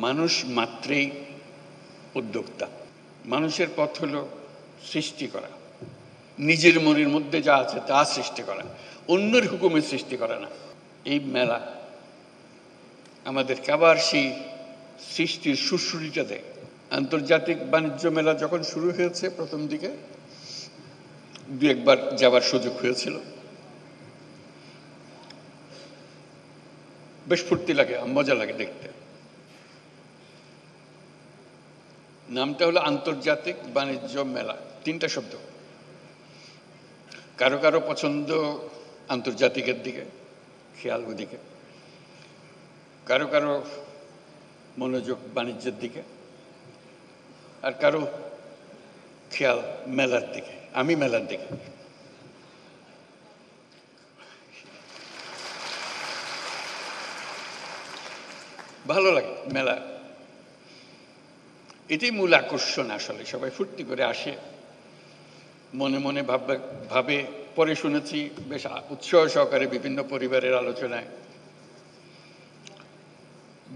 মানুষ মাত্রেই উদ্যোক্তা। মানুষের পথ হলো সৃষ্টি করা, নিজের মনের মধ্যে যা আছে তা সৃষ্টি করা, অন্যের হুকুমে সৃষ্টি করা না। এই মেলা আমাদেরকে আবার সেই সৃষ্টির সুশ্রুতিটা দেয়। আন্তর্জাতিক বাণিজ্য মেলা যখন শুরু হয়েছে প্রথম দিকে দু একবার যাওয়ার সুযোগ হয়েছিল। বেশ ফুর্তি লাগে, মজা লাগে দেখতে। নামটা হলো আন্তর্জাতিক বাণিজ্য মেলা, তিনটা শব্দ। কারো কারো পছন্দ আন্তর্জাতিকের দিকে, খেয়াল ওদিকে, কারো কারো মনোযোগ বাণিজ্যের দিকে, আর কারো খেয়াল মেলার দিকে। আমি মেলার দিকে। ভালো লাগে মেলা, এটাই মূল আকর্ষণ। আসলে সবাই ফুর্তি করে আসে, মনে মনে ভাবে। পরে শুনেছি বেশ উৎসাহ সহকারে বিভিন্ন পরিবারের আলোচনায়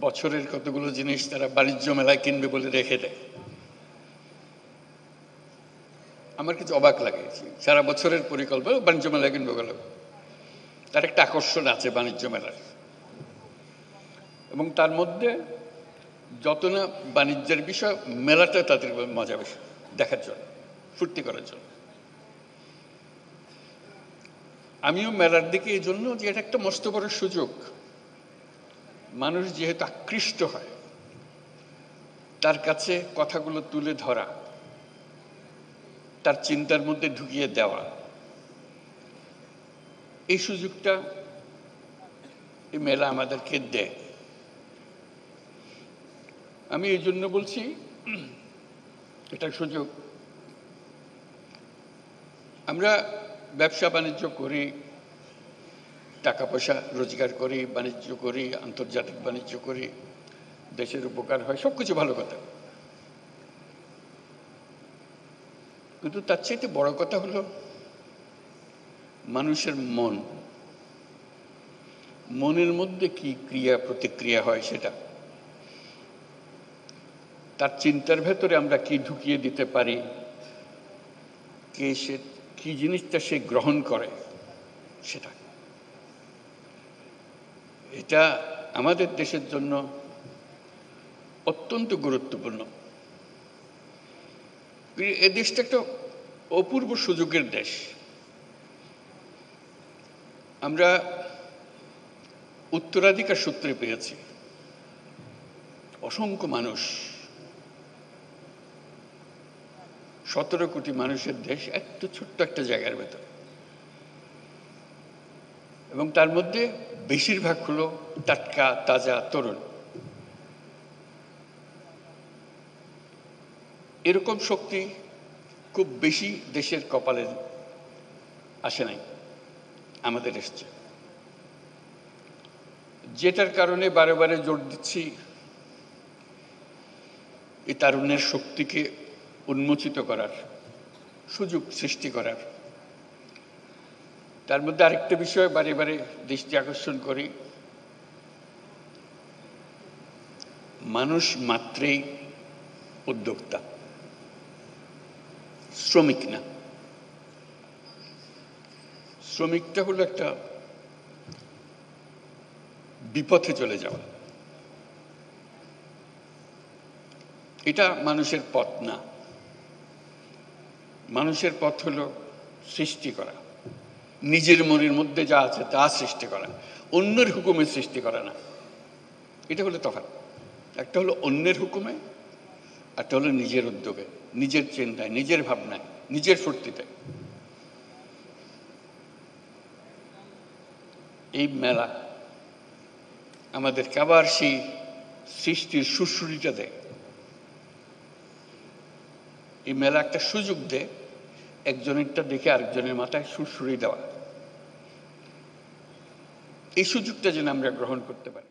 বছরের কতগুলো জিনিস তারা বাণিজ্য মেলায় কিনবে বলে রেখে দেয়। আমার কিছু অবাক লাগে, সারা বছরের পরিকল্পনা বাণিজ্য মেলায় কিনবে গেল। তার একটা আকর্ষণ আছে বাণিজ্য মেলার, এবং তার মধ্যে যত না বাণিজ্যের বিষয়, মেলাটা তাদের মজা বেশি দেখার জন্য, ফুর্তি করার জন্য। আমিও মেলার দিকে এই জন্য যে এটা একটা মস্ত বড় সুযোগ। মানুষ যেহেতু আকৃষ্ট হয়, তার কাছে কথাগুলো তুলে ধরা, তার চিন্তার মধ্যে ঢুকিয়ে দেওয়া, এই সুযোগটা এই মেলা আমাদেরকে দেয়। আমি এই জন্য বলছি এটা সুযোগ। আমরা ব্যবসা বাণিজ্য করি, টাকা পয়সা রোজগার করি, বাণিজ্য করি, আন্তর্জাতিক বাণিজ্য করি, দেশের উপকার হয়, সবকিছু ভালো কথা। কিন্তু তার চাইতে বড় কথা হলো মানুষের মনের মধ্যে কি ক্রিয়া প্রতিক্রিয়া হয়, সেটা তার চিন্তার ভেতরে আমরা কি ঢুকিয়ে দিতে পারি, সে কি জিনিসটা সে গ্রহণ করে, সেটা এটা আমাদের দেশের জন্য অত্যন্ত গুরুত্বপূর্ণ। এই দেশটা একটা অপূর্ব সুযোগের দেশ। আমরা উত্তরাধিকার সূত্রে পেয়েছি অসংখ্য মানুষ, 17 কোটি মানুষের দেশ, একটু ছোট্ট একটা জায়গার ভেতর, এবং তার মধ্যে বেশিরভাগ হলো টাটকা তাজা তরুণ। এরকম শক্তি খুব বেশি দেশের কপালে আসে নাই, আমাদের এসছে। যেটার কারণে বারে বারে জোর দিচ্ছি এই তারুণ্যের শক্তিকে উন্মোচিত করার, সুযোগ সৃষ্টি করার। তার মধ্যে আরেকটা বিষয় বারে বারে দৃষ্টি আকর্ষণ করি, মানুষ মাত্রেই উদ্যোক্তা, শ্রমিক না। শ্রমিকটা হলো একটা বিপথে চলে যাওয়া, এটা মানুষের পথ না। মানুষের পথ হলো সৃষ্টি করা, নিজের মনের মধ্যে যা আছে তা সৃষ্টি করা, অন্যের হুকুমে সৃষ্টি করা না। এটা হলো তফাৎ। একটা হলো অন্যের হুকুমে, একটা হলো নিজের উদ্যোগে, নিজের চিন্তায়, নিজের ভাবনায়, নিজের ফুর্তিতে। এই মেলা আমাদেরকে আবার সেই সৃষ্টির সুশ্রুতিটা দেয়। এই মেলা একটা সুযোগ দেয় একজনেরটা দেখে আরেকজনের মাথায় সুশ্রুতি দেওয়া। এই সুযোগটা যেন আমরা গ্রহণ করতে পারি।